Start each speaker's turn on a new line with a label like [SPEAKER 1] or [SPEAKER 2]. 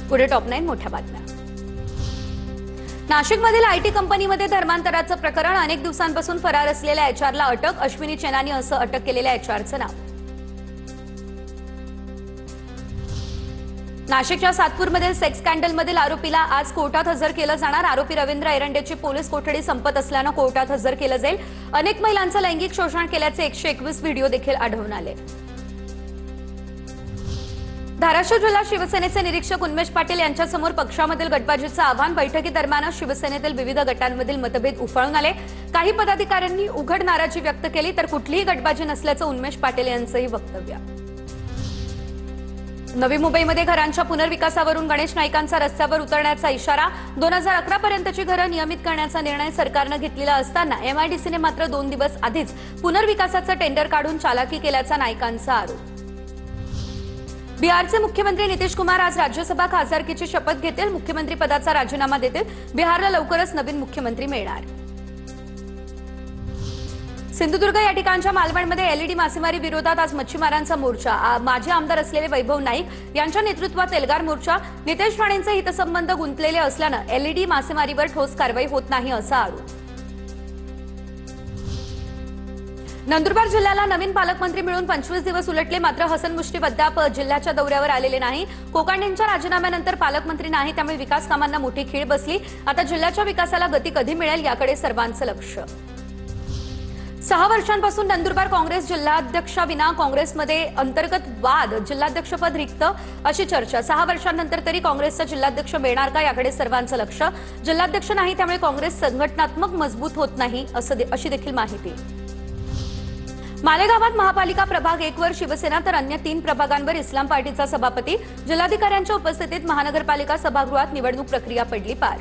[SPEAKER 1] पुढे टॉप 9 मोठ्या बातम्या। नाशिकमधील आयटी कंपनीमध्ये धर्मांतराचं प्रकरण, अनेक दिवसांपासून फरार असलेल्या एचआरला अटक, अश्विनी चेनानी असं अटक केलेल्या एचआरचं नाव। नाशिकच्या सातपूरमधील सेक्स स्कॅन्डलमधील आरोपीला आज कोर्टात हजर केलं जाणार। आरोपी रवींद्र एरंडेची पोलीस कोठडी संपत असल्यानं कोर्टात हजर केलं जाईल। अनेक महिलांचं लैंगिक शोषण केल्याचे 121 व्हिडिओ देखील आढळून आले। धाराशिव जिल्हा शिवसेनेचे निरीक्षक उन्मेष पाटील यांच्यासमोर पक्षामधील गटबाजीचं आव्हान। बैठकीदरम्यान शिवसेनेतील विविध गटांमधील मतभेद उफाळून आले। काही पदाधिकाऱ्यांनी उघड नाराजी व्यक्त केली तर कुठलीही गटबाजी नसल्याचं उन्मेष पाटील यांचंही वक्तव्य। नवी मुंबईमध्ये घरांच्या पुनर्विकासावरून गणेश नाईकांचा रस्त्यावर उतरण्याचा इशारा। 2011 पर्यंतची घरं नियमित करण्याचा निर्णय सरकारनं घेतलेला असताना एमआयडीसीने मात्र 2 दिवस आधीच पुनर्विकासाचं टेंडर काढून चालाकी केल्याचा नाईकांचा आरोप। बिहारचे मुख्यमंत्री नितीश कुमार आज राज्यसभा खासदारकीची शपथ घेतील। मुख्यमंत्री पदाचा राजीनामा देतील। बिहारला लवकरच नवीन मुख्यमंत्री मिळणार। सिंधुदुर्ग या ठिकाणच्या मालवणमध्ये एलईडी मासेमारी विरोधात आज मच्छीमारांचा मोर्चा। माजी आमदार असलेले वैभव नाईक यांच्या नेतृत्वात एल्गार मोर्चा। नितेश राणेंचे हितसंबंध गुंतलेले असल्यानं एलईडी मासेमारीवर ठोस कारवाई होत नाही असा आरोप। नंदुरबार जिल्ह्याला नवीन पालकमंत्री मिळून 25 दिवस उलटले, मात्र हसन मुश्रीफ अद्याप जिल्ह्याच्या दौऱ्यावर आलेले नाही। कोकांडेंच्या राजीनाम्यानंतर पालकमंत्री नाही, त्यामुळे विकास कामांना मोठी खीळ बसली। आता जिल्ह्याच्या विकासाला गती कधी मिळेल याकडे सर्वांचं लक्ष। 6 वर्षांपासून नंदुरबार काँग्रेस जिल्हाध्यक्षाविना काँग्रेसमध्ये अंतर्गत वाद, जिल्हाध्यक्षपद रिक्त अशी चर्चा। 6 वर्षांनंतर तरी काँग्रेसचा जिल्हाध्यक्ष मिळणार का याकडे सर्वांचं लक्ष। जिल्हाध्यक्ष नाही, त्यामुळे काँग्रेस संघटनात्मक मजबूत होत नाही अशी देखील माहिती। मालेगावात महापालिका प्रभाग 1 वर शिवसेना तर अन्य 3 प्रभागांवर इस्लाम पार्टीचा सभापती। जिल्हाधिकाऱ्यांच्या उपस्थितीत महानगरपालिका सभागृहात निवडणूक प्रक्रिया पडली पार।